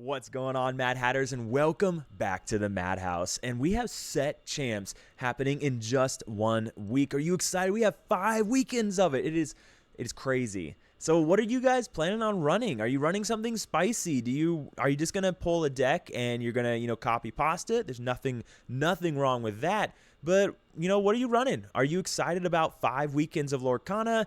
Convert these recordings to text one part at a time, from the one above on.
What's going on, Mad Hatters, and welcome back to the Madhouse. And we have set champs happening in just 1 week. Are you excited? We have 5 weekends of it. It is crazy. So what are you guys planning on running? Are you running something spicy? Are you just gonna pull a deck and you're gonna copy pasta it? There's nothing wrong with that. But what are you running? Are you excited about 5 weekends of Lorcana?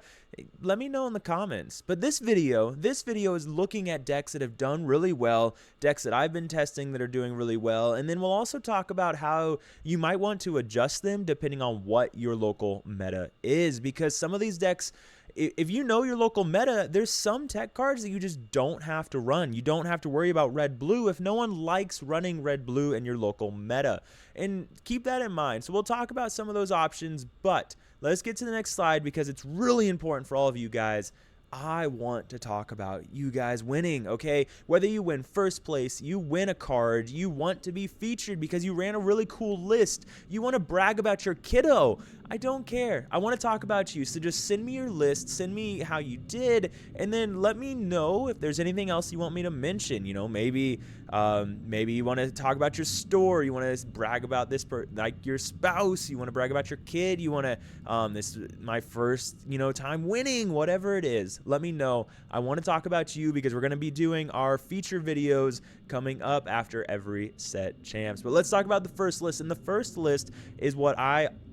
Let me know in the comments. But this video is looking at decks that have done really well, decks that I've been testing that are doing really well, and then we'll also talk about how you might want to adjust them depending on what your local meta is, because some of these decks, if you know your local meta, there's some tech cards that you just don't have to run. You don't have to worry about red-blue if no one likes running red-blue in your local meta. And keep that in mind. So we'll talk about some of those options, but let's get to the next slide because it's really important for all of you guys. I want to talk about you guys winning, okay? Whether you win first place, you win a card, you want to be featured because you ran a really cool list, you want to brag about your kiddo, I don't care. I want to talk about you, so just send me your list, send me how you did, and then let me know if there's anything else you want me to mention. Maybe you want to talk about your store, you want to brag about this, like your spouse, you want to brag about your kid, you want to, this is my first, time winning, whatever it is. Let me know. I want to talk about you because we're going to be doing our feature videos coming up after every set champs. But let's talk about the first list. And the first list is what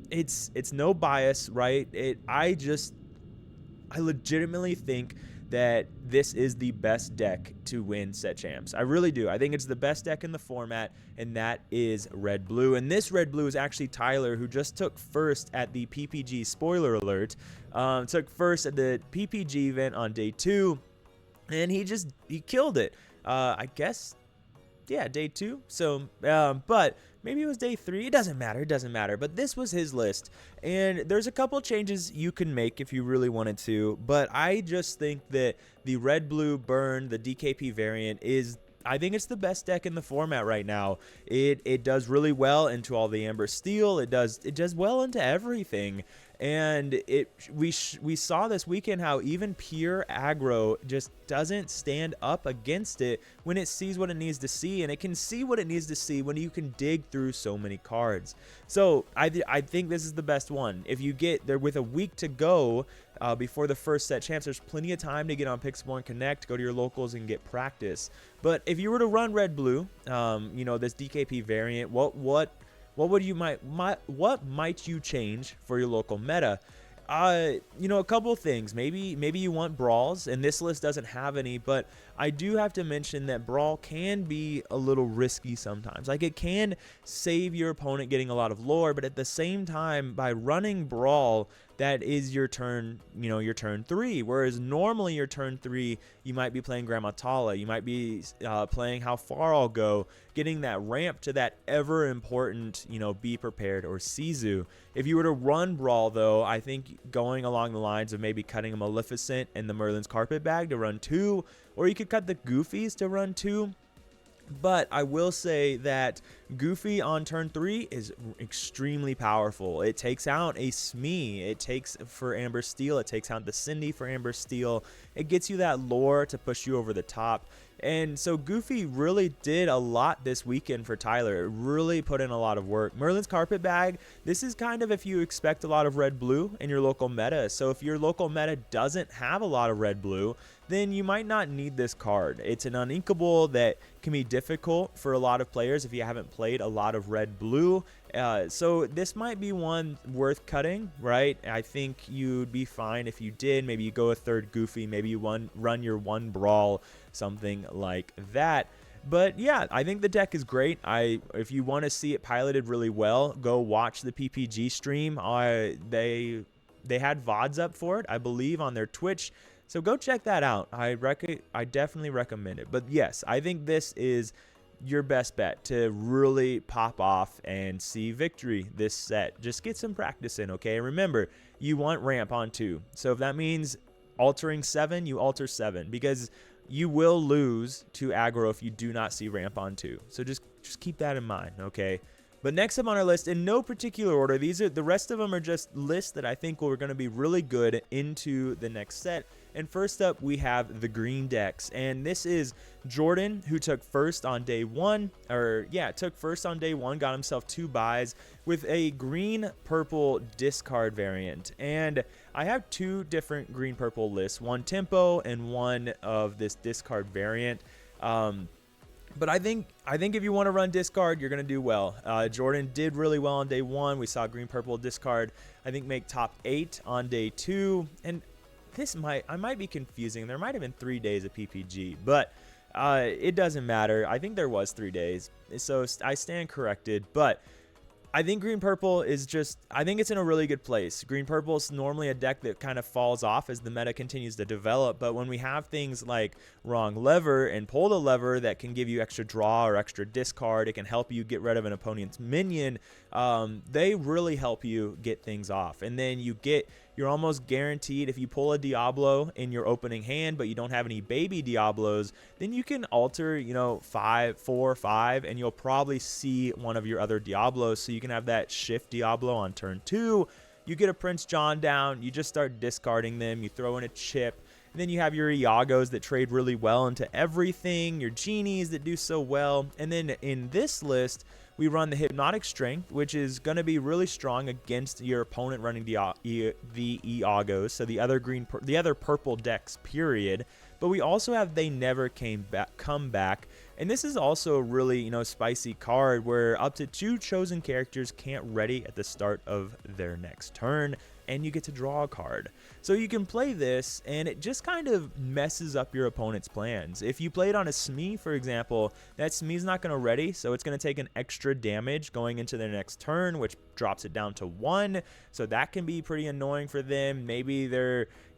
it's no bias, right? I legitimately think that this is the best deck to win set champs. I really do. I think it's the best deck in the format, and that is red blue. And this red blue is actually Tyler, who just took first at the PPG, spoiler alert, took first at the PPG event on day 2, and he killed it. I guess, yeah, day 2. So, but maybe it was day 3. It doesn't matter. But this was his list. And there's a couple changes you can make if you really wanted to. But I just think that the red, blue, burn, the DKP variant I think it's the best deck in the format right now. It does really well into all the Amber Steel. It does well into everything. And we saw this weekend how even pure aggro just doesn't stand up against it when it sees what it needs to see, and it can see what it needs to see when you can dig through so many cards. So I think this is the best one. If you get there with a week to go before the first set champs, there's plenty of time to get on Pixelborn and Connect, go to your locals and get practice. But if you were to run red blue, this DKP variant, what might you change for your local meta? A couple things. Maybe you want brawls, and this list doesn't have any, but I do have to mention that brawl can be a little risky sometimes. Like, it can save your opponent getting a lot of lore, but at the same time, by running brawl, that is your turn, your turn 3. Whereas normally your turn 3, you might be playing Grandma Tala, you might be playing How Far I'll Go, getting that ramp to that ever important, Be Prepared or Sizu. If you were to run brawl, though, I think going along the lines of maybe cutting a Maleficent and the Merlin's Carpet Bag to run 2, or you could cut the Goofies to run 2. But I will say that Goofy on turn 3 is extremely powerful. It takes out a Smee. It takes for Amber Steel. It takes out the Cindy for Amber Steel. It gets you that lore to push you over the top. And so Goofy really did a lot this weekend for Tyler. It really put in a lot of work. Merlin's Carpet Bag, this is kind of if you expect a lot of red-blue in your local meta. So if your local meta doesn't have a lot of red-blue, then you might not need this card. It's an uninkable that can be difficult for a lot of players if you haven't played a lot of red-blue. So this might be one worth cutting, right? I think you'd be fine if you did. Maybe you go a third Goofy, maybe you run your 1 brawl, something like that. But yeah, I think the deck is great. If you want to see it piloted really well, go watch the PPG stream. They had VODs up for it, I believe, on their Twitch. So go check that out. I definitely recommend it. But yes, I think this is your best bet to really pop off and see victory this set. Just get some practice in, okay? Remember, you want ramp on 2. So if that means altering 7, you alter 7, because you will lose to aggro if you do not see ramp on 2. So just keep that in mind, okay? But next up on our list, in no particular order, the rest of them are just lists that I think are going to be really good into the next set. And first up, we have the green decks. And this is Jordan, who took first on day one. Took first on day one, got himself 2 buys with a green-purple discard variant. And I have 2 different green-purple lists, one tempo and one of this discard variant. But I think if you want to run discard, you're going to do well. Jordan did really well on day one. We saw green-purple discard, I think, make top 8 on day 2. And I might be confusing. There might have been 3 days of PPG, but it doesn't matter. I think there was 3 days, so I stand corrected. But I think green-purple is I think it's in a really good place. Green-purple is normally a deck that kind of falls off as the meta continues to develop, but when we have things like wrong lever and pull the lever that can give you extra draw or extra discard, it can help you get rid of an opponent's minion, they really help you get things off. And then you're almost guaranteed, if you pull a Diablo in your opening hand, but you don't have any baby Diablos, then you can alter, 4 or 5, and you'll probably see one of your other Diablos. So you can have that shift Diablo on turn 2. You get a Prince John down, you just start discarding them, you throw in a chip, and then you have your Iagos that trade really well into everything, your Genies that do so well. And then in this list, we run the Hypnotic Strength, which is going to be really strong against your opponent running the Iagos, so the other purple decks, period. But we also have They Never Come Back, and this is also a really, spicy card where up to 2 chosen characters can't ready at the start of their next turn, and you get to draw a card. So you can play this, and it just kind of messes up your opponent's plans. If you play it on a Smee, for example, that Smee's not going to ready, so it's going to take an extra damage going into their next turn, which drops it down to 1. So that can be pretty annoying for them. Maybe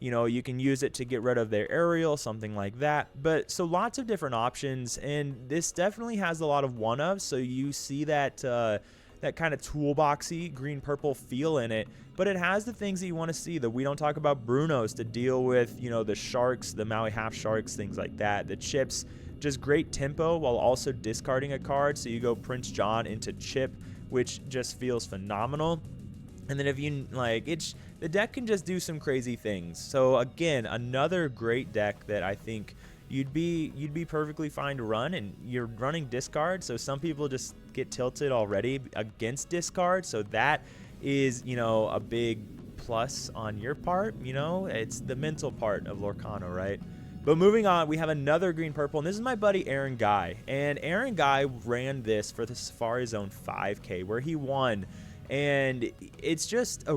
you can use it to get rid of their aerial, something like that. But so lots of different options, and this definitely has a lot of one-ofs, so you see that kind of toolboxy green-purple feel in it, but it has the things that you want to see. That we don't talk about Brunos to deal with, the sharks, the Maui half sharks, things like that. The chips, just great tempo while also discarding a card. So you go Prince John into chip, which just feels phenomenal. And then if you the deck can just do some crazy things. So again, another great deck that I think you'd be perfectly fine to run, and you're running discard, so some people just get tilted already against discard, so that is a big plus on your part. It's the mental part of Lorcano, right? But moving on, we have another green-purple, and this is my buddy Aaron Guy, and Aaron Guy ran this for the Safari Zone 5K where he won, and it's just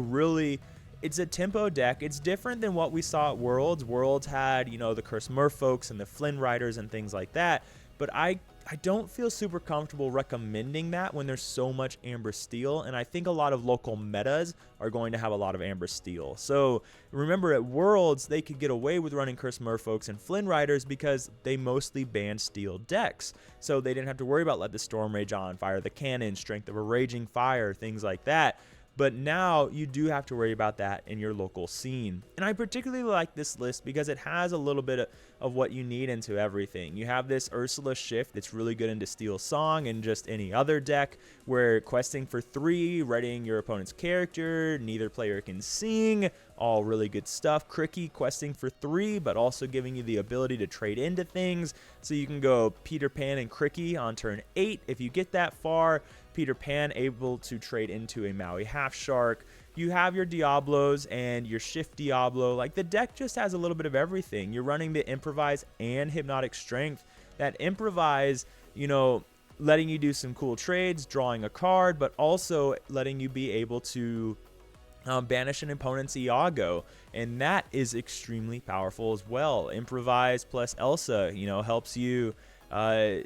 it's a tempo deck. It's different than what we saw at Worlds. Worlds had, the Curse Merfolks and the Flynn Riders and things like that. But I don't feel super comfortable recommending that when there's so much Amber Steel. And I think a lot of local metas are going to have a lot of Amber Steel. So remember, at Worlds, they could get away with running Curse Merfolks and Flynn Riders because they mostly banned Steel decks. So they didn't have to worry about Let the Storm Rage On, Fire the Cannon, Strength of a Raging Fire, things like that. But now you do have to worry about that in your local scene. And I particularly like this list because it has a little bit of what you need into everything. You have this Ursula Shift that's really good into Steel Song and just any other deck, where questing for 3, readying your opponent's character, neither player can sing, all really good stuff. Cricky, questing for 3, but also giving you the ability to trade into things. So you can go Peter Pan and Cricky on turn 8 if you get that far. Peter Pan able to trade into a Maui half shark. You have your Diablos and your Shift Diablo. Like, the deck just has a little bit of everything. You're running the Improvise and Hypnotic Strength. That Improvise, letting you do some cool trades, drawing a card, but also letting you be able to banish an opponent's Iago, and that is extremely powerful as well. Improvise plus Elsa, helps you can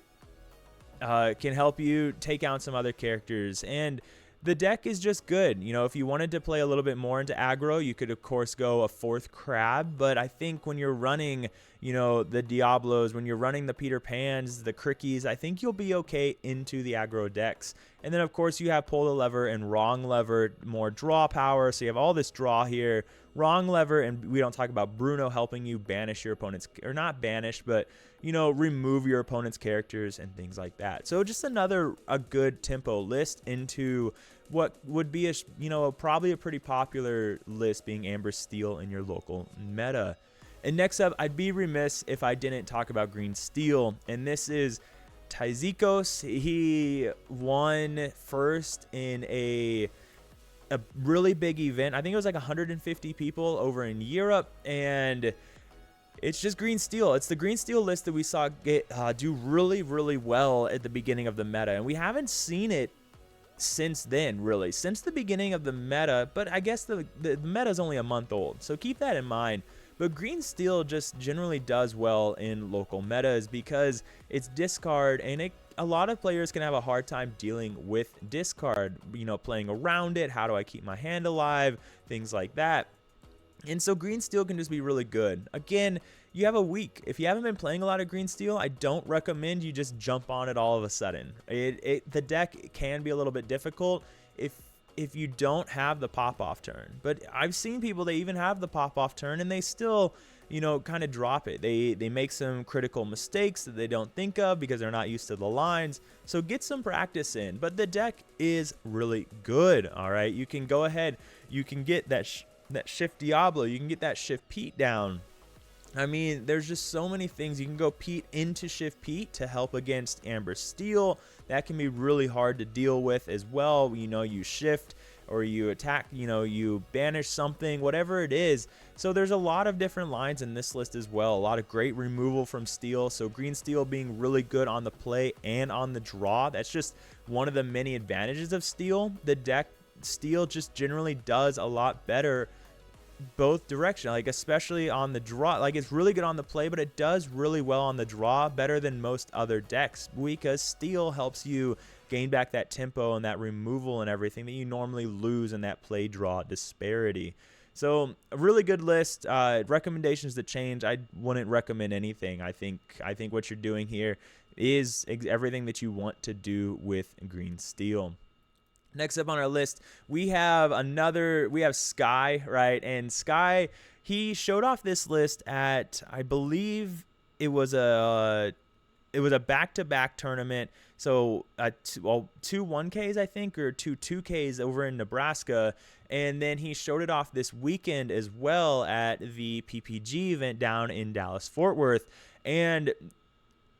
help you take out some other characters, and the deck is just good. If you wanted to play a little bit more into aggro, you could of course go a 4th crab, but I think when you're running, you know, the Diablos, when you're running the Peter Pans, the Crickies, I think you'll be okay into the aggro decks. And then, of course, you have pull the lever and wrong lever, more draw power. So you have all this draw here. Wrong lever, and we don't talk about Bruno helping you banish your opponent's, or not banish, but, you know, remove your opponent's characters and things like that. So just a good tempo list into what would be, you know, probably a pretty popular list, being Amber Steel in your local meta. And next up, I'd be remiss if I didn't talk about Green Steel, and this is Tizikos. He won first in a really big event. I think it was like 150 people over in Europe, and it's just Green Steel. It's the Green Steel list that we saw do really, really well at the beginning of the meta, and we haven't seen it since then, really, since the beginning of the meta. But I guess the meta is only a month old, so keep that in mind. But Green Steel just generally does well in local metas because it's discard, and a lot of players can have a hard time dealing with discard, you know, playing around it. How do I keep my hand alive? Things like that. And so Green Steel can just be really good. Again, you have a week. If you haven't been playing a lot of Green Steel, I don't recommend you just jump on it all of a sudden. The deck can be a little bit difficult if you don't have the pop-off turn. But I've seen people, they even have the pop-off turn and they still, you know, kind of drop it. They make some critical mistakes that they don't think of because they're not used to the lines. So get some practice in. But the deck is really good, all right? You can go ahead. You can get that Shift Diablo. You can get that Shift Pete down. I mean, there's just so many things. You can go Pete into Shift Pete to help against Amber Steel. That can be really hard to deal with as well. You know, you shift or you attack, you know, you banish something, whatever it is. So there's a lot of different lines in this list as well. A lot of great removal from Steel. So Green Steel being really good on the play and on the draw. That's just one of the many advantages of Steel. The deck Steel just generally does a lot better both direction, like especially on the draw. Like, it's really good on the play, but it does really well on the draw, better than most other decks, because Steel helps you gain back that tempo and that removal and everything that you normally lose in that play draw disparity. So a really good list. Recommendations to change, I wouldn't recommend anything. I think what you're doing here is everything that you want to do with Green Steel. Next up on our list, we have Sky, right? And Sky, he showed off this list at, I believe it was a back-to-back tournament. So two 1Ks, I think, or two 2Ks over in Nebraska. And then he showed it off this weekend as well at the PPG event down in Dallas-Fort Worth. And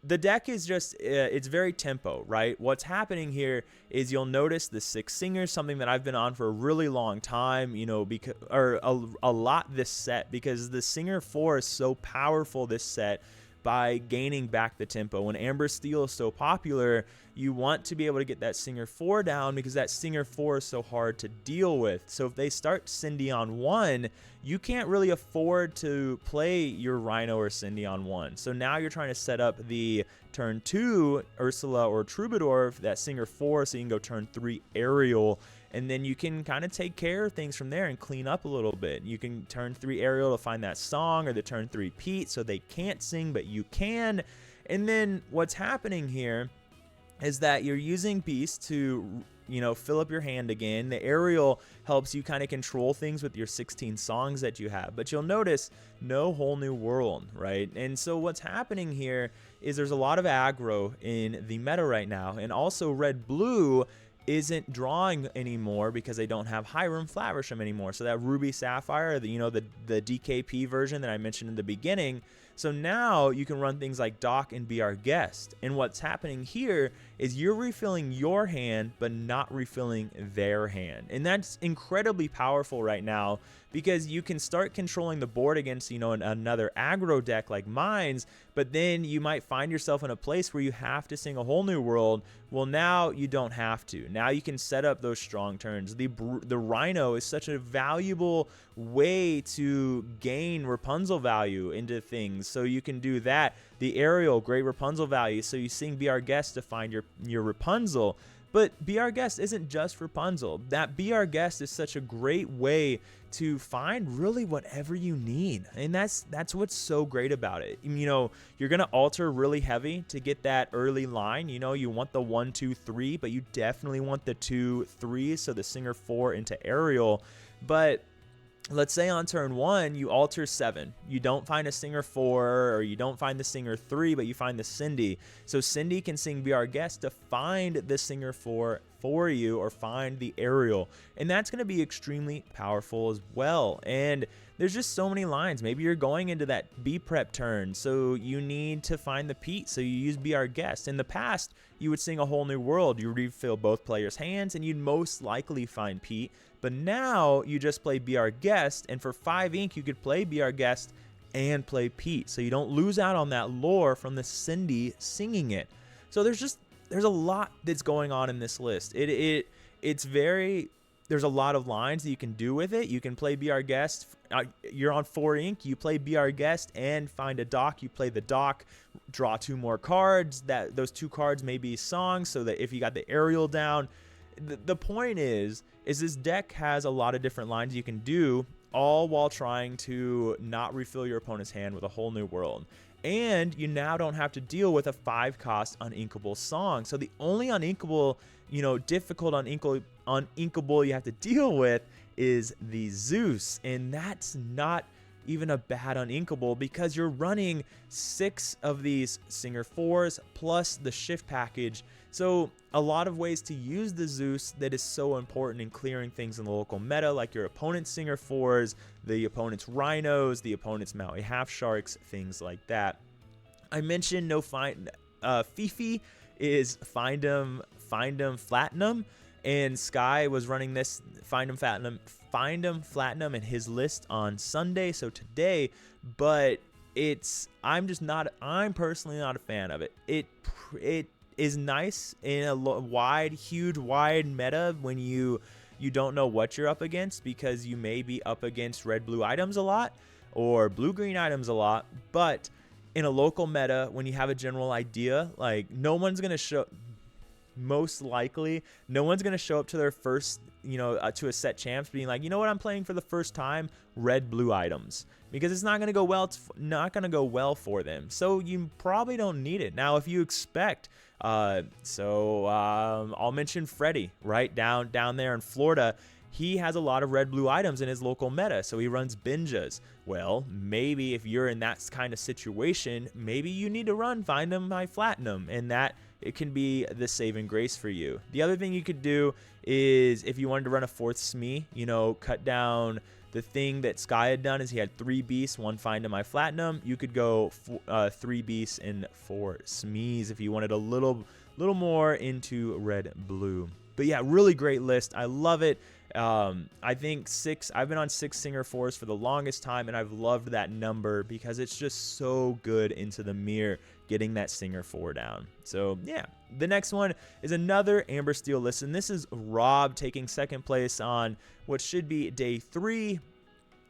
the deck is just, it's very tempo, right? What's happening here is you'll notice the 6 singers, something that I've been on for a really long time, you know, a lot this set, because the Singer 4 is so powerful this set by gaining back the tempo. When Amber Steel is so popular, you want to be able to get that Singer 4 down, because that Singer 4 is so hard to deal with. So if they start Cindy on 1, you can't really afford to play your Rhino or Cindy on 1. So now you're trying to set up the turn 2 Ursula or Troubadour, that Singer 4, so you can go turn 3 Aerial, and then you can kind of take care of things from there and clean up a little bit. You can turn 3 Aerial to find that song, or the turn 3 Pete, so they can't sing, but you can. And then what's happening here is that you're using Beast to, you know, fill up your hand again. The Aerial helps you kind of control things with your 16 songs that you have. But you'll notice no Whole New World, right? And so what's happening here is there's a lot of aggro in the meta right now. And also Red-Blue isn't drawing anymore because they don't have Hiram Flaversham anymore. So that Ruby Sapphire, the DKP version that I mentioned in the beginning. So now you can run things like Doc and Be Our Guest. And what's happening here is you're refilling your hand, but not refilling their hand. And that's incredibly powerful right now, because you can start controlling the board against, you know, another aggro deck like Mines, but then you might find yourself in a place where you have to sing a Whole New World. Well, now you don't have to. Now you can set up those strong turns. The Rhino is such a valuable way to gain Rapunzel value into things. so you can do that. The Ariel, great Rapunzel value, so you sing Be Our Guest to find your Rapunzel. But Be Our Guest isn't just Rapunzel. That Be Our Guest is such a great way to find really whatever you need. And that's what's so great about it. You know, you're going to alter really heavy to get that early line. You know, you want the 1, 2, 3, but you definitely want the 2, 3, so the singer 4 into Ariel. But let's say on turn 1, you alter 7. You don't find a singer 4, or you don't find the singer 3, but you find the Cindy. So Cindy can sing Be Our Guest to find the singer 4 for you, or find the Ariel. And that's going to be extremely powerful as well. And there's just so many lines. Maybe you're going into that B prep turn, so you need to find the Pete, so you use Be Our Guest. In the past, you would sing A Whole New World. You refill both players' hands, and you'd most likely find Pete. But now you just play Be Our Guest, and for 5 ink, you could play Be Our Guest and play Pete, so you don't lose out on that lore from the Cindy singing it. So there's a lot that's going on in this list. It's very, there's a lot of lines that you can do with it. You can play Be Our Guest. You're on 4 ink. You play Be Our Guest and find a dock. You play the dock, draw 2 more cards. Those 2 cards may be songs, so that if you got the Ariel down. The point is this deck has a lot of different lines you can do, all while trying to not refill your opponent's hand with A Whole New World. And you now don't have to deal with a 5-cost uninkable song. So the only uninkable, difficult uninkable you have to deal with is the Zeus. And that's not even a bad uninkable, because you're running 6 of these singer 4s plus the shift package. So a lot of ways to use the Zeus that is so important in clearing things in the local meta, like your opponent's singer 4s, the opponent's rhinos, the opponent's Maui half sharks, things like that. I mentioned Fifi is find 'em Flatinum, and Sky was running this Find 'em Flatinum in his list on Sunday, so today, but I'm personally not a fan of it. It is nice in a huge wide meta when you don't know what you're up against, because you may be up against red-blue items a lot or blue-green items a lot. But in a local meta, when you have a general idea, like most likely no one's going to show up to their first, to a set champs being like, you know what, I'm playing for the first time red-blue items, because it's not going to go well. It's not going to go well for them. So you probably don't need it. Now, if you expect, I'll mention Freddy, right down there in Florida. He has a lot of red-blue items in his local meta, so he runs Binjas. Well, maybe if you're in that kind of situation, maybe you need to run Find 'em Flatinum, and that it can be the saving grace for you. The other thing you could do is, if you wanted to run a 4th Smee, cut down. The thing that Sky had done is he had 3 beasts, 1 Find 'em Flatinum. You could go 3 beasts and 4 Smees if you wanted a little more into red-blue. But yeah, really great list. I love it. I think I've been on 6 singer 4s for the longest time, and I've loved that number because it's just so good into the mirror getting that singer 4 down. So yeah, the next one is another Amber Steel list, and this is Rob taking 2nd place on what should be day 3.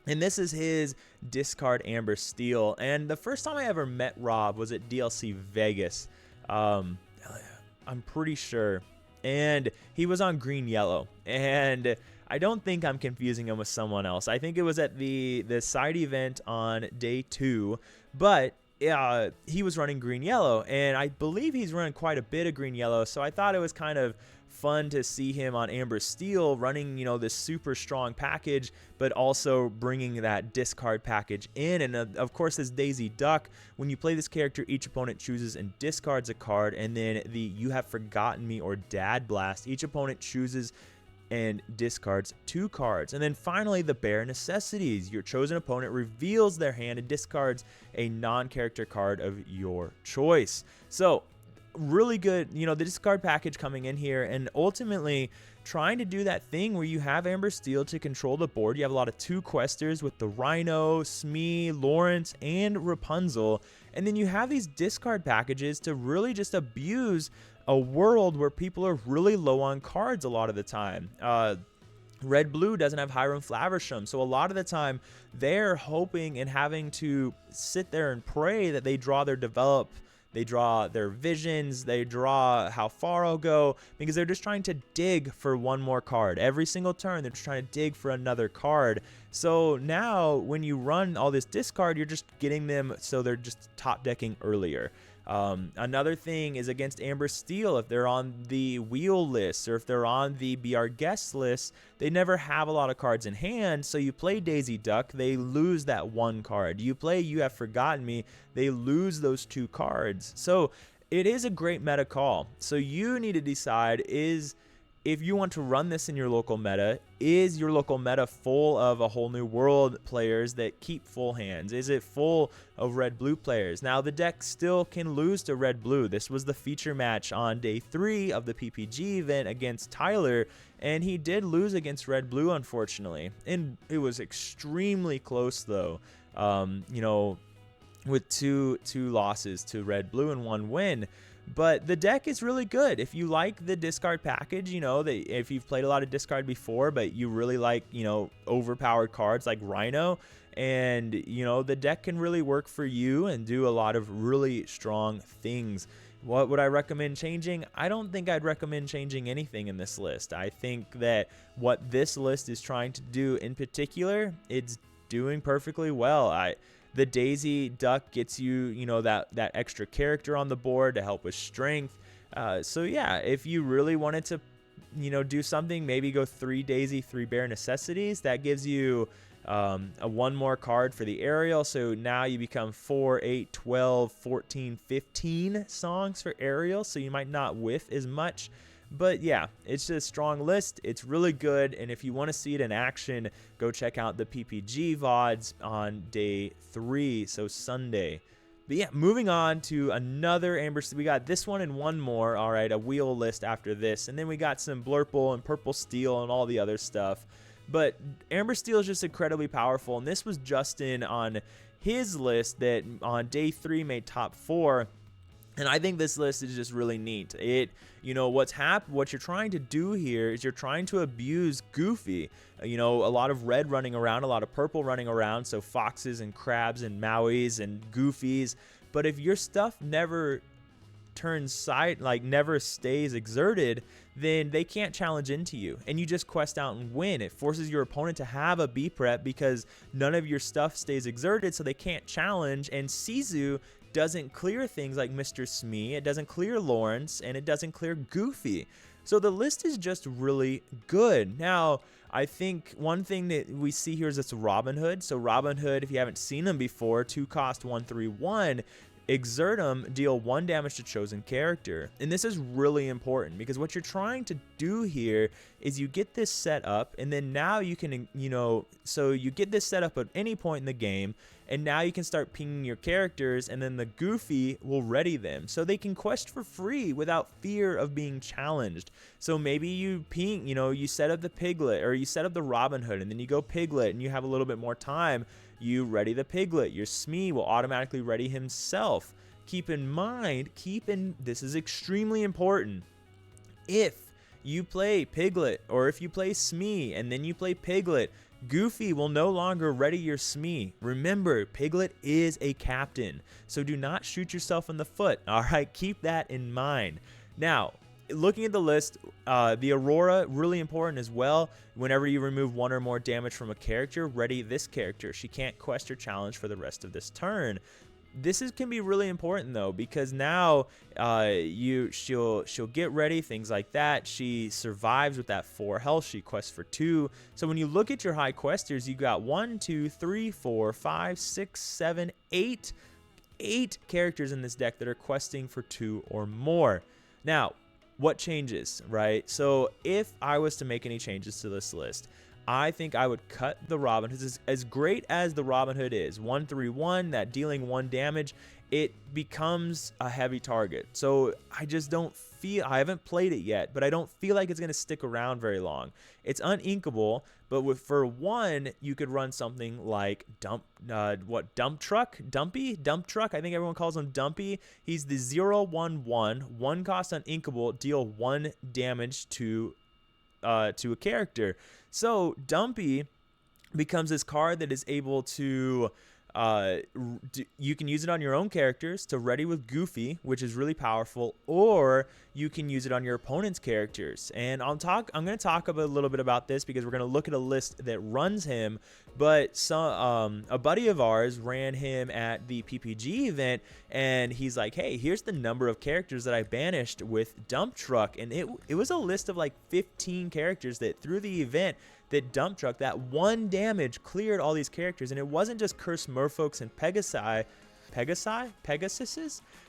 And this is his discard Amber Steel. And the first time I ever met Rob was at DLC Vegas. I'm pretty sure. And he was on green yellow, and I don't think I'm confusing him with someone else. I think it was at the side event on day 2, but he was running green yellow, and I believe he's running quite a bit of green yellow, so I thought it was kind of fun to see him on Amber Steel running, this super strong package, but also bringing that discard package in. And of course, this Daisy Duck, when you play this character, each opponent chooses and discards a card, and then the You Have Forgotten Me or Dad Blast, each opponent chooses and discards 2 cards. And then finally, the Bare Necessities. Your chosen opponent reveals their hand and discards a non-character card of your choice. So really good, the discard package coming in here, and ultimately trying to do that thing where you have Amber Steel to control the board. You have a lot of 2 questers with the Rhino, Smee, Lawrence, and Rapunzel, and then you have these discard packages to really just abuse a world where people are really low on cards a lot of the time. Red Blue doesn't have Hiram Flaversham, so a lot of the time they're hoping and having to sit there and pray that they draw they draw their visions, they draw how far I'll go, because they're just trying to dig for one more card. Every single turn, they're just trying to dig for another card. So now when you run all this discard, you're just getting them so they're just top decking earlier. Another thing is against Amber Steel, if they're on the wheel list or if they're on the Be Our Guest list, they never have a lot of cards in hand. So you play Daisy Duck, they lose that one card. You play You Have Forgotten Me, they lose those 2 cards. So it is a great meta call. So you need to decide if you want to run this in your local meta, is your local meta full of a whole new world players that keep full hands? Is it full of red-blue players? Now, the deck still can lose to red-blue. This was the feature match on day 3 of the PPG event against Tyler, and he did lose against red-blue, unfortunately. And it was extremely close, though. With two losses to red-blue and 1 win. But the deck is really good. If you like the discard package, if you've played a lot of discard before, but you really like, overpowered cards like Rhino, and, the deck can really work for you and do a lot of really strong things. What would I recommend changing? I don't think I'd recommend changing anything in this list. I think that what this list is trying to do in particular, it's doing perfectly well. The Daisy Duck gets you, that extra character on the board to help with strength. So yeah, if you really wanted to, do something, maybe go 3 Daisy, 3 Bear necessities. That gives you a 1 more card for the aerial. So now you become 4, 8, 12, 14, 15 songs for aerial. So you might not whiff as much. But yeah, it's just a strong list. It's really good. And if you want to see it in action, go check out the PPG VODs on day 3, so Sunday. But yeah, moving on to another Amber. We got this one and 1 more. All right, a wheel list after this. And then we got some Blurple and Purple Steel and all the other stuff. But Amber Steel is just incredibly powerful. And this was Justin on his list that on day 3 made top 4. And I think this list is just really neat. What you're trying to do here is you're trying to abuse Goofy. A lot of red running around, a lot of purple running around, so foxes and crabs and Mauis and Goofies. But if your stuff never never stays exerted, then they can't challenge into you, and you just quest out and win. It forces your opponent to have a B prep because none of your stuff stays exerted, so they can't challenge. And Sizu doesn't clear things like Mr. Smee, it doesn't clear Lawrence, and it doesn't clear Goofy. So the list is just really good. Now, I think one thing that we see here is it's Robin Hood. So Robin Hood, if you haven't seen him before, 2 cost 1/3/1. Exert them, deal 1 damage to chosen character. And this is really important because what you're trying to do here is you get this set up, and then now you can, so you get this set up at any point in the game, and now you can start pinging your characters, and then the Goofy will ready them so they can quest for free without fear of being challenged. So maybe you ping, you set up the Piglet, or you set up the Robin Hood, and then you go Piglet, and you have a little bit more time. You ready the Piglet. Your Smee will automatically ready himself. Keep in mind, this is extremely important. If you play Piglet, or if you play Smee and then you play Piglet, Goofy will no longer ready your Smee. Remember, Piglet is a captain, so do not shoot yourself in the foot. All right, keep that in mind. Now, looking at the list, the Aurora, really important as well. Whenever you remove 1 or more damage from a character, ready this character. She can't quest or challenge for the rest of this turn. This can be really important though, because now she'll get ready, things like that. She survives with that 4 health. She quests for 2. So when you look at your high questers, you got 1, 2, 3, 4, 5, 6, 7, 8 characters in this deck that are questing for 2 or more. Now, what changes, right? So if I was to make any changes to this list, I think I would cut the Robin Hood. As great as the Robin Hood is, 1/3/1, that dealing 1 damage, it becomes a heavy target. So I just don't feel, I haven't played it yet, but I don't feel like it's going to stick around very long. It's uninkable, but for 1, you could run something like Dump Truck? Dump Truck? I think everyone calls him Dumpy. He's the 0/1/1, 1 cost uninkable, deal 1 damage to a character. So Dumpy becomes this card that is able to you can use it on your own characters to ready with Goofy, which is really powerful, or you can use it on your opponent's characters. And I'm going to talk a little bit about this because we're going to look at a list that runs him. But a buddy of ours ran him at the PPG event, and he's like, hey, here's the number of characters that I banished with Dump Truck. And it was a list of like 15 characters that through the event that Dump Truck, that one damage cleared all these characters. And it wasn't just Cursed Merfolks and Pegasuses.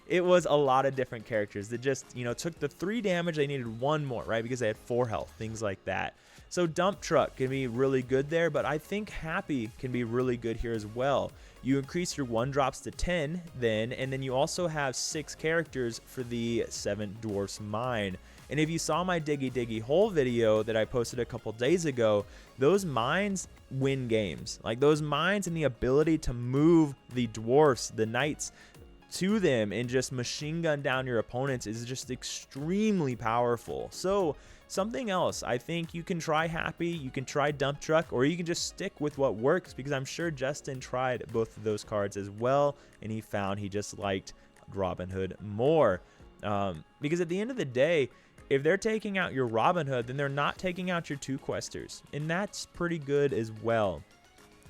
It was a lot of different characters that just, took the 3 damage. They needed 1 more, right? Because they had 4 health, things like that. So Dump Truck can be really good there, but I think Happy can be really good here as well. You increase your 1 drops to 10 then, and then you also have 6 characters for the 7 Dwarfs Mine. And if you saw my Diggy Diggy Hole video that I posted a couple days ago, those mines win games. Like those mines and the ability to move the dwarfs, the knights, to them and just machine gun down your opponents is just extremely powerful. So something else, I think you can try Happy, you can try Dump Truck, or you can just stick with what works, because I'm sure Justin tried both of those cards as well, and he found he just liked Robin Hood more. Because at the end of the day, if they're taking out your Robin Hood, then they're not taking out your 2 questers, and that's pretty good as well.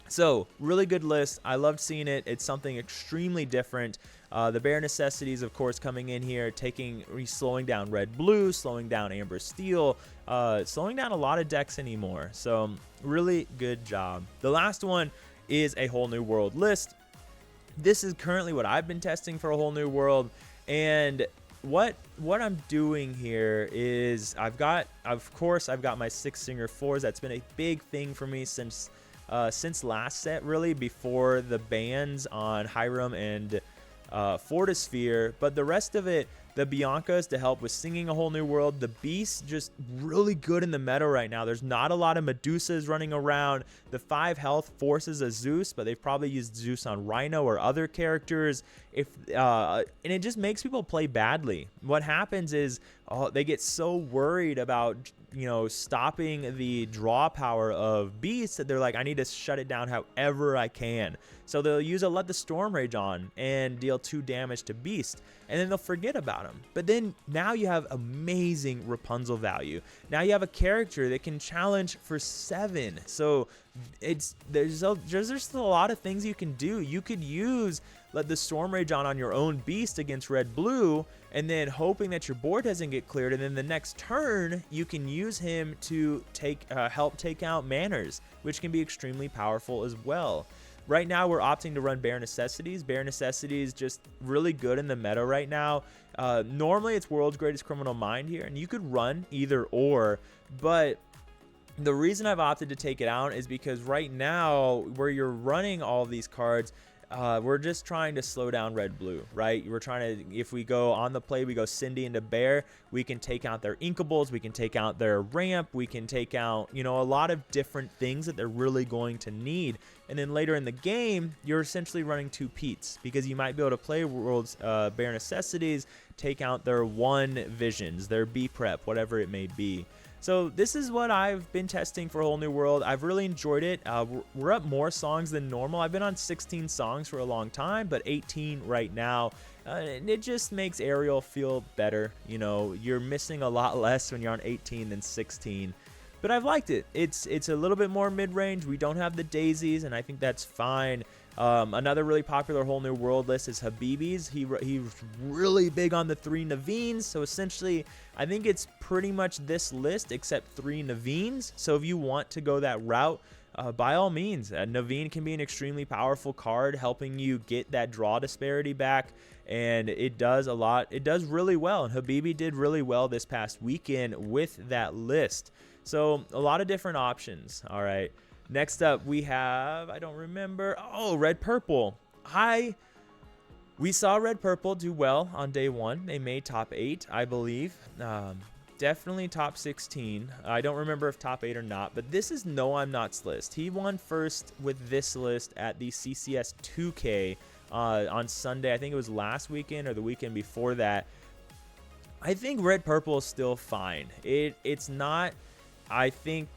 So, really good list. I loved seeing it. It's something extremely different. The Bare Necessities, of course, coming in here, slowing down Red Blue, slowing down Amber Steel, slowing down a lot of decks anymore. So, really good job. The last one is a Whole New World list. This is currently what I've been testing for a Whole New World, and what I'm doing here is I've got my 6 Singer 4s. That's been a big thing for me since last set, really, before the bans on Hiram and Fortisphere. But the rest of it, the Biancas to help with singing a Whole New World. The Beasts just really good in the meta right now. There's not a lot of Medusas running around. The 5 health forces a Zeus, but they've probably used Zeus on Rhino or other characters. And it just makes people play badly. What happens is they get so worried about stopping the draw power of Beasts that they're like, I need to shut it down however I can. So they'll use a Let the Storm Rage on and deal 2 damage to Beast, and then they'll forget about him. But then now you have amazing Rapunzel value. Now you have a character that can challenge for 7. So there's just a lot of things you can do. You could use Let the Storm Rage on your own Beast against Red Blue, and then hoping that your board doesn't get cleared, and then the next turn you can use him to help take out Manners, which can be extremely powerful as well. Right now we're opting to run Bare Necessities. Bare Necessities just really good in the meta right now. Normally it's World's Greatest Criminal Mind here, and you could run either or, but the reason I've opted to take it out is because right now where you're running all of these cards, we're just trying to slow down Red Blue, right? We're trying to, if we go on the play, we go Cindy into Bear, we can take out their Inkables, we can take out their ramp, we can take out, a lot of different things that they're really going to need. And then later in the game, you're essentially running 2 Petes, because you might be able to play World's Bare Necessities, take out their 1 Visions, their B Prep, whatever it may be. So this is what I've been testing for a Whole New World. I've really enjoyed it. We're up more songs than normal. I've been on 16 songs for a long time, but 18 right now. And it just makes Ariel feel better. You're missing a lot less when you're on 18 than 16. But I've liked it. It's a little bit more mid-range. We don't have the daisies, and I think that's fine. Another really popular Whole New World list is Habibi's. He's really big on the 3 Naveen's, so essentially I think it's pretty much this list except 3 Naveen's. So if you want to go that route, by all means, Naveen can be an extremely powerful card, helping you get that draw disparity back, and it does a lot. It does really well, and Habibi did really well this past weekend with that list. So a lot of different options. All right. Next up, we have, I don't remember. Oh, Red Purple. We saw Red Purple do well on day 1. They made top 8, I believe. Definitely top 16. I don't remember if top 8 or not, but this is No I'm Not's list. He won first with this list at the CCS 2K on Sunday. I think it was last weekend or the weekend before that. I think Red Purple is still fine. It's not, I think,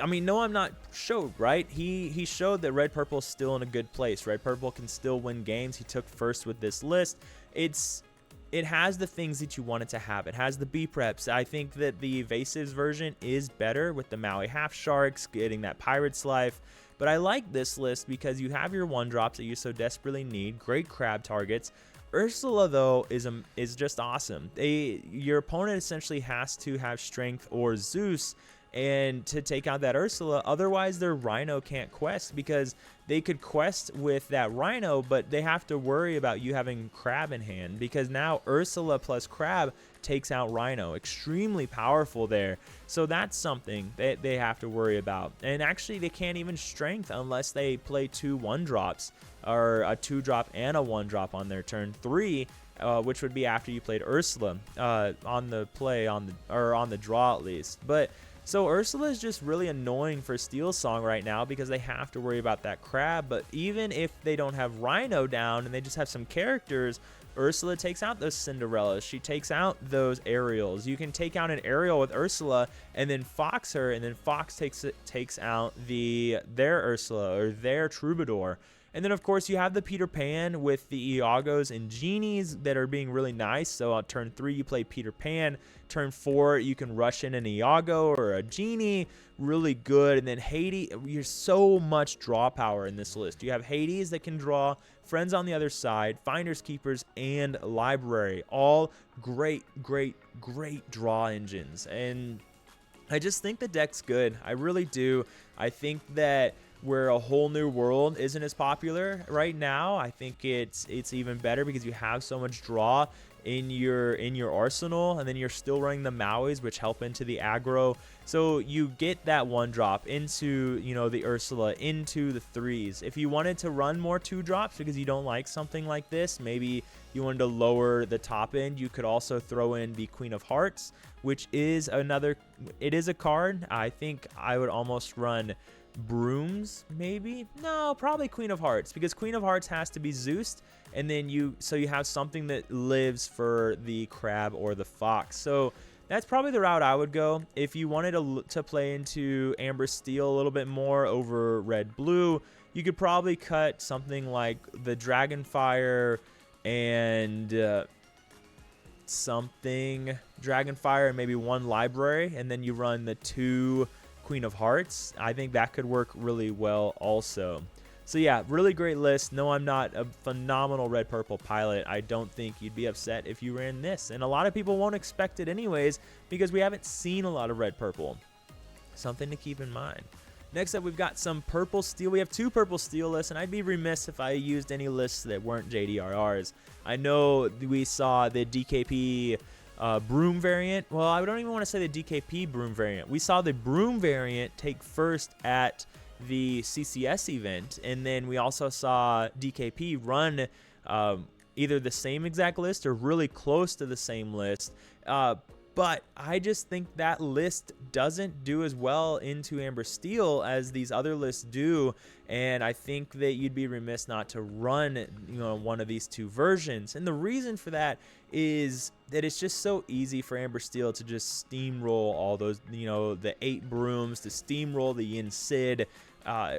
I mean, no, I'm not showed, right? He showed that red purple is still in a good place. Red purple can still win games. He took first with this list. It has the things that you want it to have. It has the B preps. I think that the evasives version is better with the Maui half sharks, getting that pirate's life. But I like this list because you have your 1-drops that you so desperately need. Great crab targets. Ursula, though, is just awesome. Your opponent essentially has to have strength or Zeus and to take out that Ursula. Otherwise, their Rhino can't quest, because they could quest with that Rhino, but they have to worry about you having Crab in hand, because now Ursula plus Crab takes out Rhino. Extremely powerful there. So that's something that they have to worry about. And actually, they can't even strength unless they play 2 1-drops, or a 2-drop and a 1-drop on their turn 3. Which would be after you played Ursula on the play, on the draw at least. But so Ursula is just really annoying for Steel Song right now because they have to worry about that crab. But even if they don't have Rhino down and they just have some characters, Ursula takes out those Cinderellas. She takes out those Ariels. You can take out an Ariel with Ursula and then Fox her, and then Fox takes out their Ursula or their Troubadour. And then, of course, you have the Peter Pan with the Iagos and Genies that are being really nice. So on turn 3, you play Peter Pan. Turn 4, you can rush in an Iago or a Genie. Really good. And then Hades, you're so much draw power in this list. You have Hades that can draw, Friends on the other side, Finders, Keepers, and Library. All great, great, great draw engines. And I just think the deck's good. I really do. I think that where A Whole New World isn't as popular right now, I think it's even better because you have so much draw in your arsenal, and then you're still running the Mauis, which help into the aggro. So you get that 1-drop into, the Ursula, into the 3s. If you wanted to run more 2-drops because you don't like something like this, maybe you wanted to lower the top end, you could also throw in the Queen of Hearts, which is it is a card. I think I would almost run Brooms, maybe. No, probably Queen of Hearts, because Queen of Hearts has to be Zeused, and then you have something that lives for the crab or the fox. So that's probably the route I would go. If you wanted to play into Amber Steel a little bit more over Red Blue, you could probably cut something like the Dragonfire and Dragonfire and maybe 1 Library, and then you run the 2 Queen of Hearts. I think that could work really well also. So yeah, really great list. No, I'm not a phenomenal red purple pilot. I don't think you'd be upset if you ran this, and a lot of people won't expect it anyways because we haven't seen a lot of red purple. Something to keep in mind. Next up, we've got some purple steel. We have 2 purple steel lists, and I'd be remiss if I used any lists that weren't JDRRs. I know we saw the DKP broom variant. Well, I don't even want to say the DKP broom variant. We saw the broom variant take first at the CCS event, and then we also saw DKP run either the same exact list or really close to the same list. But I just think that list doesn't do as well into Amber Steel as these other lists do, and I think that you'd be remiss not to run, one of these 2 versions. And the reason for that is that it's just so easy for Amber Steel to just steamroll all those, the 8 brooms, to steamroll the Yin Sid,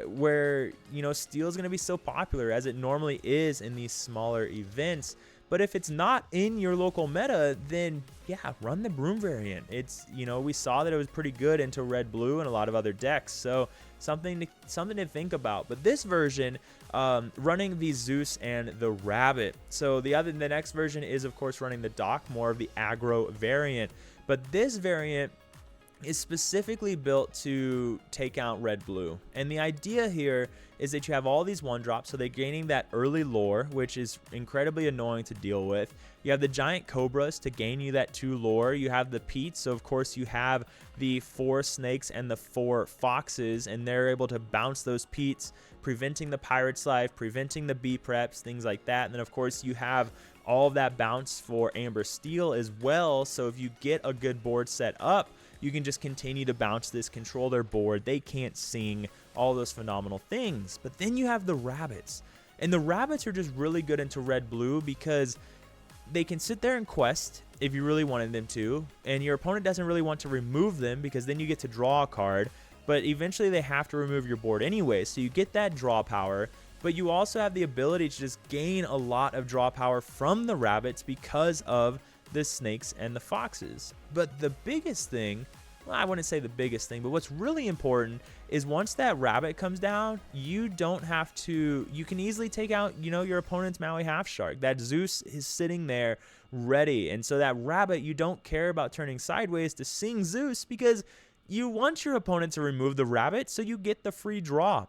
where, Steel is going to be so popular as it normally is in these smaller events. But if it's not in your local meta, then yeah, run the broom variant. It's, we saw that it was pretty good into red blue and a lot of other decks. So something to think about. But this version, running the Zeus and the Rabbit. So the next version is of course running the Doc, more of the aggro variant. But this variant is specifically built to take out red blue, and the idea here is that you have all these 1-drops, so they're gaining that early lore, which is incredibly annoying to deal with. You have the giant cobras to gain you that 2 lore. You have the Petes, so of course you have the 4 snakes and the 4 foxes, and they're able to bounce those Petes, preventing the pirate's life, preventing the B preps, things like that. And then of course you have all of that bounce for Amber Steel as well, so if you get a good board set up, you can just continue to bounce this, control their board. They can't sing, all those phenomenal things. But then you have the rabbits. And the rabbits are just really good into red-blue because they can sit there and quest if you really wanted them to. And your opponent doesn't really want to remove them because then you get to draw a card. but eventually they have to remove your board anyway. So you get that draw power, but you also have the ability to just gain a lot of draw power from the rabbits because of the snakes and the foxes. But the biggest thing, well, I wouldn't say the biggest thing, but what's really important is once that rabbit comes down, you don't have to, you can easily take out, your opponent's Maui half shark. That Zeus is sitting there ready. And so that rabbit, you don't care about turning sideways to sing Zeus because you want your opponent to remove the rabbit so you get the free draw.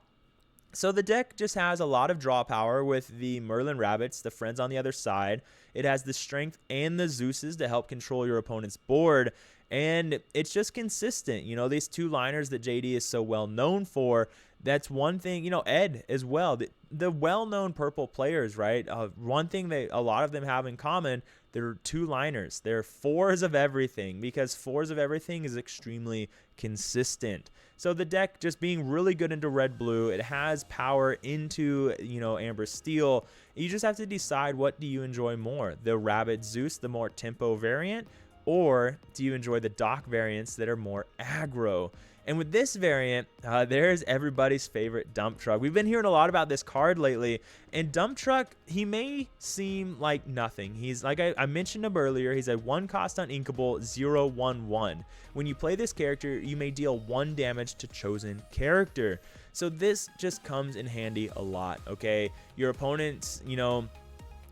So the deck just has a lot of draw power with the Merlin rabbits, the friends on the other side. It has the strength and the Zeuses to help control your opponent's board. And it's just consistent. These two liners that JD is so well known for, that's one thing, Ed as well. The well-known purple players, right? One thing a lot of them have in common, they're two liners. They're fours of everything because fours of everything is extremely consistent. So the deck just being really good into red-blue, it has power into, amber steel. You just have to decide, what do you enjoy more? The Rabbit Zeus, the more tempo variant, or do you enjoy the Dock variants that are more aggro? And with this variant, there's everybody's favorite Dump Truck. We've been hearing a lot about this card lately, and Dump Truck, he may seem like nothing. He's, like I mentioned him earlier, he's a 1-cost uninkable 0/1/1. When you play this character, you may deal 1 damage to chosen character. So this just comes in handy a lot, okay? Your opponents,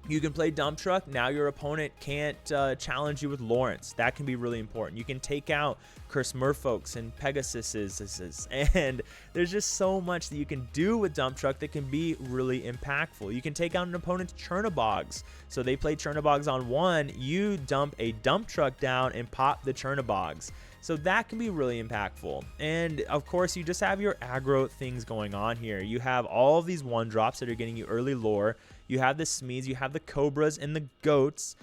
you can play Dump Truck. Now your opponent can't challenge you with Lawrence. That can be really important. You can take out Curse Merfolks and Pegasuses. And there's just so much that you can do with Dump Truck that can be really impactful. You can take out an opponent's Chernobogs. So they play Chernobogs on 1. You dump a Dump Truck down and pop the Chernobogs. So that can be really impactful. And of course, you just have your aggro things going on here. You have all of these 1-drops that are getting you early lore. You have the Smedes, you have the Cobras and the Goats,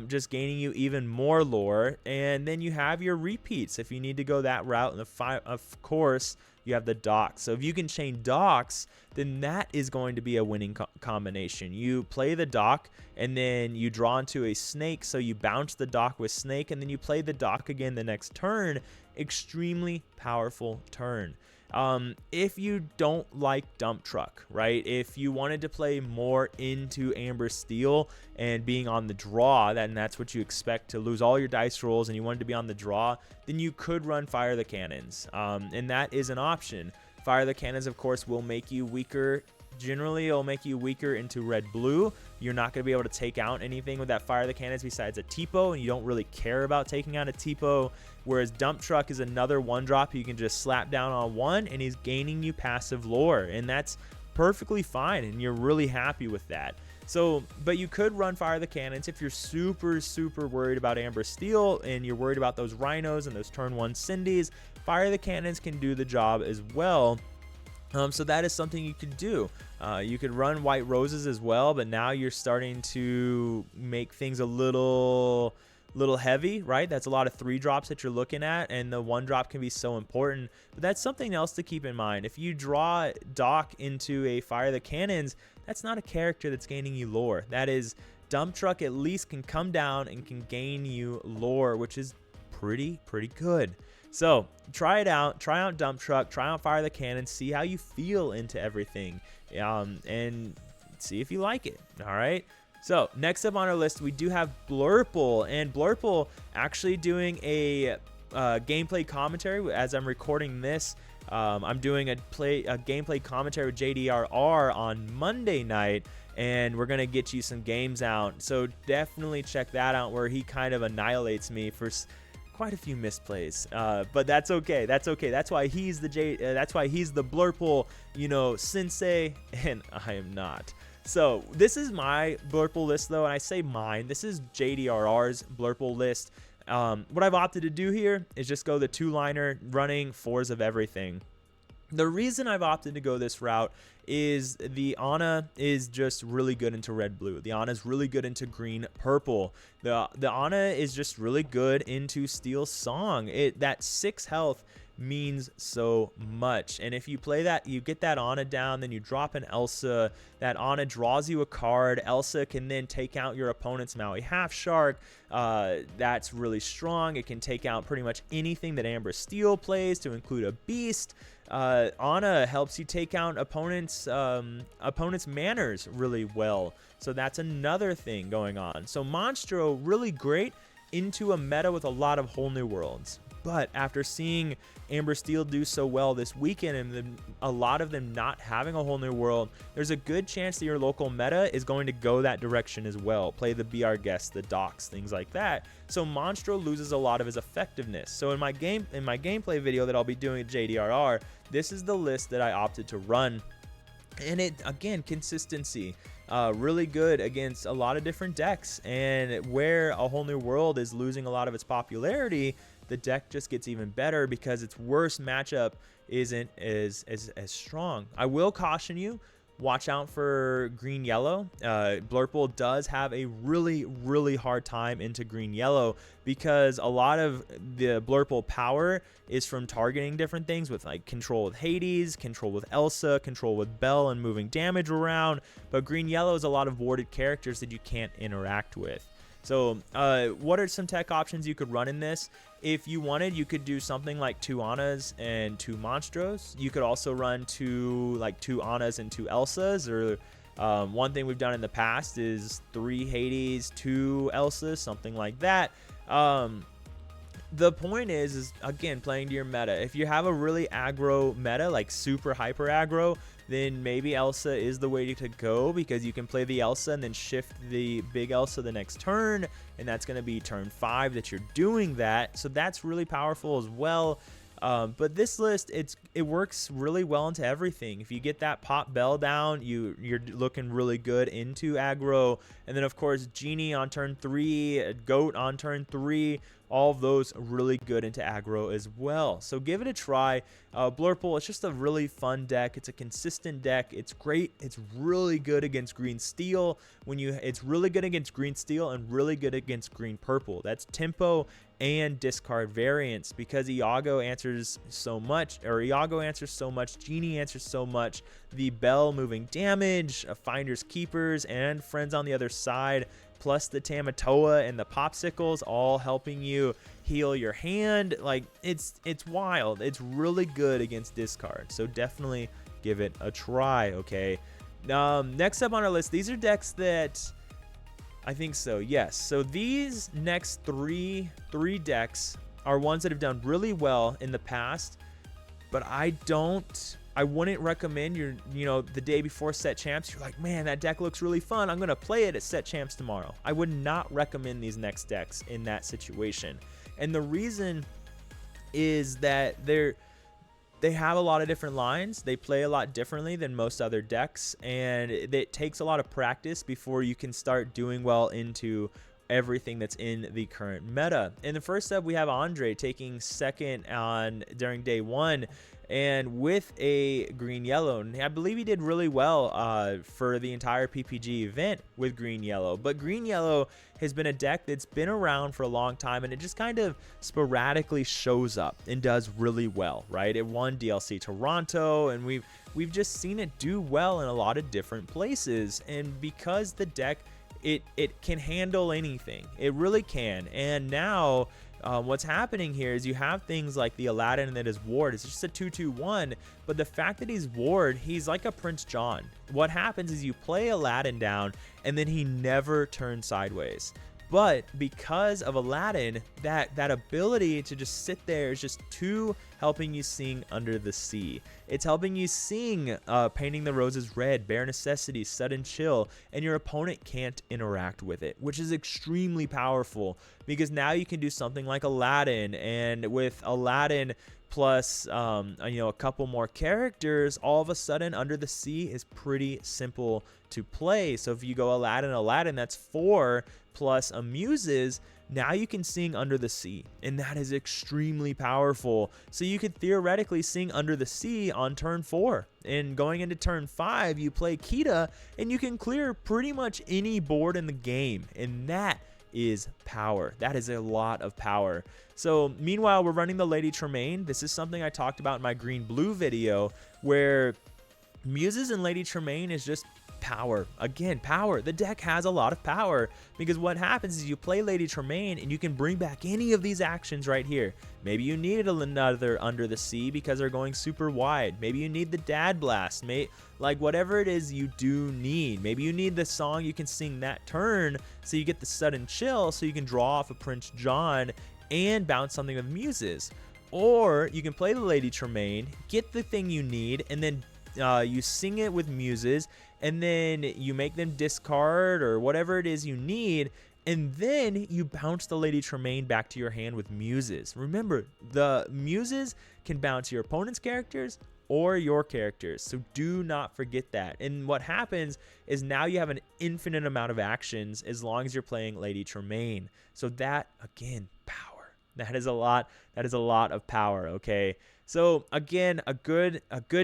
just gaining you even more lore. And then you have your repeats if you need to go that route. And of course, you have the Docks. So if you can chain Docks, then that is going to be a winning combination. You play the Dock, and then you draw into a Snake, so you bounce the Dock with Snake, and then you play the Dock again the next turn. Extremely powerful turn. If you don't like Dump Truck, right? If you wanted to play more into Amber Steel and being on the draw, then that's what you expect, to lose all your dice rolls, and you wanted to be on the draw, then you could run Fire the Cannons. And that is an option. Fire the Cannons, of course, will make you weaker. Generally, it'll make you weaker into red-blue. You're not going to be able to take out anything with that Fire the Cannons besides a Tipo, and you don't really care about taking out a Tipo. Whereas Dump Truck is another 1-drop you can just slap down on 1, and he's gaining you passive lore, and that's perfectly fine, and you're really happy with that. So, but you could run Fire the Cannons if you're super, super worried about Amber Steel and you're worried about those Rhinos and those turn 1 Cindies. Fire the Cannons can do the job as well. So that is something you could do. You could run White Roses as well, but now you're starting to make things a little heavy, right? That's a lot of 3-drops that you're looking at, and the 1-drop can be so important. But that's something else to keep in mind. If you draw Doc into a Fire the Cannons, that's not a character that's gaining you lore. That is, Dump Truck at least can come down and can gain you lore, which is pretty good. So try it out. Try out Dump Truck. Try out Fire the Cannon. See how you feel into everything, and see if you like it. All right. So next up on our list, we do have Blurple, and Blurple actually doing a gameplay commentary as I'm recording this. I'm doing a gameplay commentary with JDRR on Monday night, and we're gonna get you some games out. So definitely check that out, where he kind of annihilates me for quite a few misplays, but that's okay. That's okay. That's why he's the that's why he's the Blurple, sensei, and I am not. So this is my Blurple list, though, and I say mine. This is JDRR's Blurple list. What I've opted to do here is just go the 2-liner, running 4s of everything. The reason I've opted to go this route is the Ana is just really good into red-blue. The Ana is really good into green-purple. The Ana is just really good into Steel Song. That 6 health means so much. And if you play that, you get that Ana down, then you drop an Elsa. That Ana draws you a card. Elsa can then take out your opponent's Maui Half Shark. That's really strong. It can take out pretty much anything that Amber Steel plays, to include a beast. Ana helps you take out opponents' manners really well. So that's another thing going on. So Monstro, really great into a meta with a lot of whole new worlds. But after seeing Amber Steel do so well this weekend, and a lot of them not having a whole new world, there's a good chance that your local meta is going to go that direction as well. Play the Be Our Guest, the Docs, things like that. So Monstro loses a lot of his effectiveness. So in my gameplay video that I'll be doing at JDRR, this is the list that I opted to run. And it, again, consistency. Really good against a lot of different decks. And where a whole new world is losing a lot of its popularity, the deck just gets even better because its worst matchup isn't as strong. I will caution you, watch out for green yellow. Blurple does have a really hard time into green yellow because a lot of the Blurple power is from targeting different things with like control with Hades, control with Elsa, control with Belle, and moving damage around. But green yellow is a lot of warded characters that you can't interact with. So what are some tech options you could run in this? If you wanted, you could do something like 2 Anas and 2 Monstros. You could also run 2 Anas and 2 Elsas, or one thing we've done in the past is 3 Hades, 2 Elsas, something like that. The point is again, playing to your meta. If you have a really aggro meta, like super hyper aggro, then maybe Elsa is the way to go, because you can play the Elsa and then shift the big Elsa the next turn, and that's going to be turn 5 that you're doing that. So that's really powerful as well. But this list, it works really well into everything. If you get that pop Bell down, you're looking really good into aggro. And then of course Genie on turn 3, Goat on turn 3, all of those really good into aggro as well. So give it a try. Blurple, it's just a really fun deck. It's a consistent deck. It's great. It's really good against green steel. It's really good against green steel and really good against green purple. That's tempo and discard variants, because Iago answers so much, Genie answers so much. The Bell moving damage, Finders Keepers, and Friends on the other side, plus the Tamatoa and the Popsicles, all helping you heal your hand. Like, it's wild. It's really good against discard. So definitely give it a try, okay? Next up on our list, these are decks that I think so, yes. So these next three decks are ones that have done really well in the past, but I wouldn't recommend the day before set champs, you're like, man, that deck looks really fun, I'm gonna play it at set champs tomorrow. I would not recommend these next decks in that situation. And the reason is that they have a lot of different lines. They play a lot differently than most other decks, and it takes a lot of practice before you can start doing well into everything that's in the current meta. In the first up, we have Andre taking second during day 1, and with a green yellow. And I believe he did really well for the entire PPG event with green yellow. But green yellow has been a deck that's been around for a long time, and it just kind of sporadically shows up and does really well, right? It won DLC Toronto, and we've just seen it do well in a lot of different places. And because the deck, it can handle anything, it really can. And now what's happening here is you have things like the Aladdin that is ward. It's just a 2/2/1, but the fact that he's ward, he's like a Prince John. What happens is you play Aladdin down, and then he never turns sideways. But because of Aladdin, that ability to just sit there is just helping you sing Under the Sea. It's helping you sing Painting the Roses Red, Bare Necessities, Sudden Chill, and your opponent can't interact with it, which is extremely powerful, because now you can do something like Aladdin, and with Aladdin plus a couple more characters, all of a sudden Under the Sea is pretty simple to play. So if you go Aladdin, that's 4 plus Amuses. Now you can sing Under the Sea, and that is extremely powerful. So you could theoretically sing Under the Sea on turn 4, and going into turn 5 you play Kita, and you can clear pretty much any board in the game, and that is power. That is a lot of power. So meanwhile, we're running the Lady Tremaine. This is something I talked about in my green-blue video, where Muses and Lady Tremaine is just power. Again, power. The deck has a lot of power, because what happens is you play Lady Tremaine and you can bring back any of these actions right here. Maybe you needed another Under the Sea because they're going super wide. Maybe you need the Dad Blast. Like whatever it is you do need. Maybe you need the song you can sing that turn so you get the sudden chill so you can draw off a Prince John and bounce something with Muses. Or you can play the Lady Tremaine, get the thing you need, and then you sing it with Muses, and then you make them discard or whatever it is you need, and then you bounce the Lady Tremaine back to your hand with Muses. Remember, the Muses can bounce your opponent's characters or your characters, so do not forget that. And what happens is now you have an infinite amount of actions as long as you're playing Lady Tremaine. So that, again, power. That is a lot. That is a lot of power. Okay. So again, a good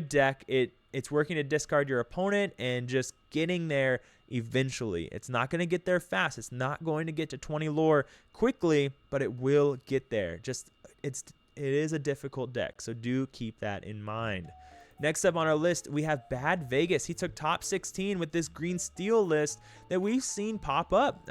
deck. It's working to discard your opponent and just getting there eventually. It's not going to get there fast. It's not going to get to 20 lore quickly, but it will get there. It is a difficult deck, so do keep that in mind. Next up on our list, we have Bad Vegas. He took top 16 with this green steel list that we've seen pop up.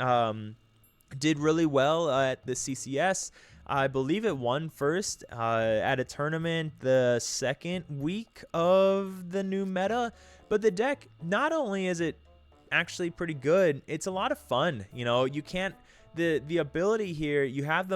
Did really well at the CCS. I believe it won first at a tournament the second week of the new meta. But the deck, not only is it actually pretty good, it's a lot of fun. You know, you can't, the ability here, you have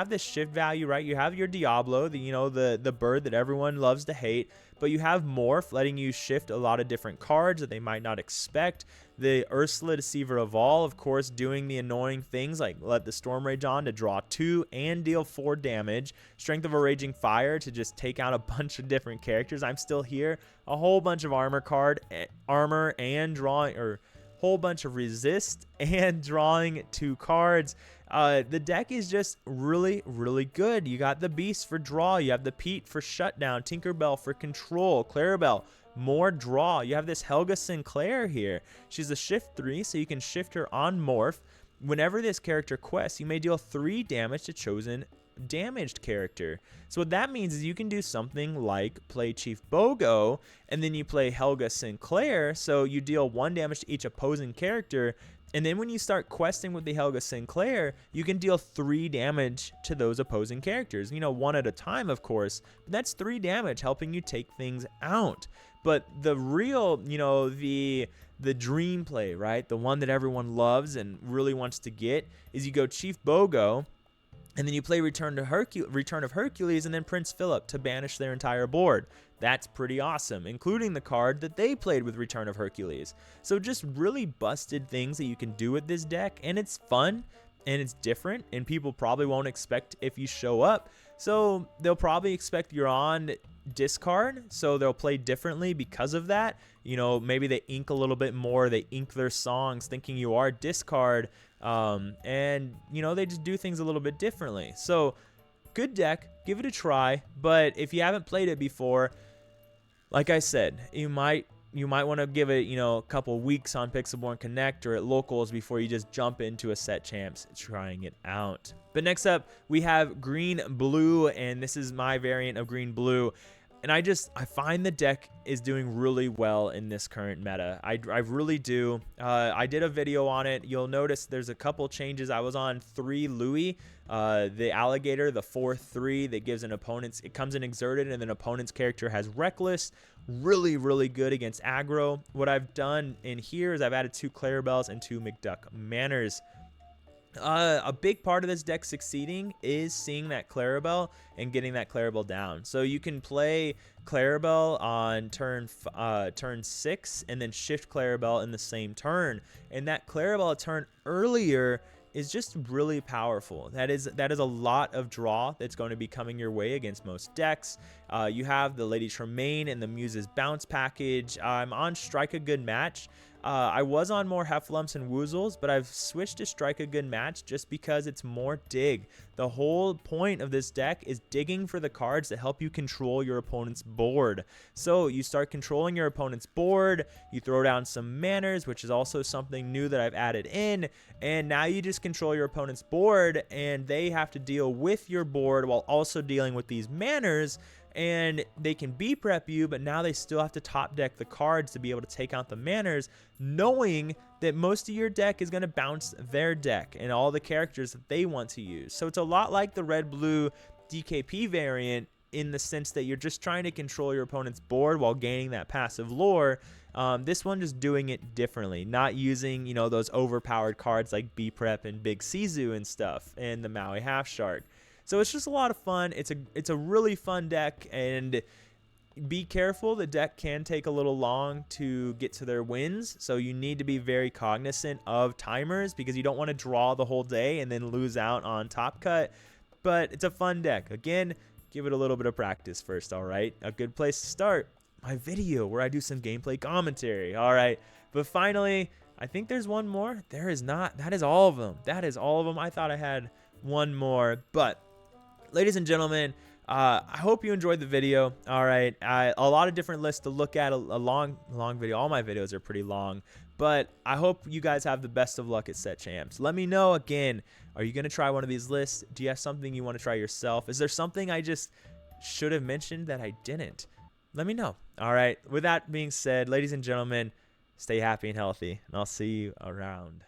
this shift value, right? You have your Diablo, the bird that everyone loves to hate, but you have Morph letting you shift a lot of different cards that they might not expect. The Ursula Deceiver of All, of course, doing the annoying things like let the Storm Rage on to draw 2 and deal 4 damage. Strength of a Raging Fire to just take out a bunch of different characters. I'm still here. A whole bunch of armor and drawing, or whole bunch of resist and drawing 2 cards. The deck is just really, really good. You got the Beast for draw. You have the Pete for shutdown. Tinkerbell for control. Clarabelle, more draw. You have this Helga Sinclair here. She's a shift 3, so you can shift her on Morph. Whenever this character quests, you may deal 3 damage to chosen damaged character. So what that means is you can do something like play Chief Bogo, and then you play Helga Sinclair, so you deal 1 damage to each opposing character, and then when you start questing with the Helga Sinclair, you can deal 3 damage to those opposing characters. 1 at a time, of course, but that's 3 damage helping you take things out. But the real, the dream play, right? The one that everyone loves and really wants to get is you go Chief Bogo, and then you play Return of Hercules, and then Prince Philip to banish their entire board. That's pretty awesome, including the card that they played with Return of Hercules. So just really busted things that you can do with this deck, and it's fun, and it's different, and people probably won't expect if you show up. So they'll probably expect you're on discard, so they'll play differently because of that. Maybe they ink a little bit more, they ink their songs thinking you are discard, and they just do things a little bit differently. So good deck, give it a try. But if you haven't played it before, like I said, you might want to give it a couple weeks on Pixelborn Connect or at locals before you just jump into a set champs trying it out. But next up, we have green blue, and this is my variant of green blue. And I find the deck is doing really well in this current meta. I really do. I did a video on it. You'll notice there's a couple changes. I was on 3 Louis, the alligator, the 4/3 that gives an opponent's, it comes in exerted, and then opponent's character has reckless. Really, really good against aggro. What I've done in here is I've added 2 Clarabelles and 2 McDuck Manors. A big part of this deck succeeding is seeing that Clarabelle and getting that Clarabelle down. So you can play Clarabelle on turn 6 and then shift Clarabelle in the same turn. And that Clarabelle turn earlier is just really powerful. That is a lot of draw that's going to be coming your way against most decks. You have the Lady Tremaine and the Muses bounce package. I'm on Strike a Good Match. I was on more Hefflumps and Woozles, but I've switched to Strike a Good Match just because it's more dig. The whole point of this deck is digging for the cards that help you control your opponent's board. So you start controlling your opponent's board, you throw down some manners, which is also something new that I've added in, and now you just control your opponent's board, and they have to deal with your board while also dealing with these manners. And they can B prep you, but now they still have to top deck the cards to be able to take out the manners, knowing that most of your deck is going to bounce their deck and all the characters that they want to use. So it's a lot like the red-blue DKP variant in the sense that you're just trying to control your opponent's board while gaining that passive lore. This one just doing it differently, not using, you know, those overpowered cards like B prep and Big Sizu and stuff and the Maui Half Shark. So it's just a lot of fun. It's a really fun deck, and be careful. The deck can take a little long to get to their wins, so you need to be very cognizant of timers because you don't want to draw the whole day and then lose out on top cut. But it's a fun deck. Again, give it a little bit of practice first, all right? A good place to start, my video where I do some gameplay commentary, all right? But finally, I think there's one more. There is not. That is all of them. That is all of them. I thought I had one more, but ladies and gentlemen, I hope you enjoyed the video. All right, a lot of different lists to look at, a long video. All my videos are pretty long, but I hope you guys have the best of luck at Set Champs. Let me know again, are you going to try one of these lists? Do you have something you want to try yourself? Is there something I just should have mentioned that I didn't? Let me know. All right, with that being said, ladies and gentlemen, stay happy and healthy, and I'll see you around.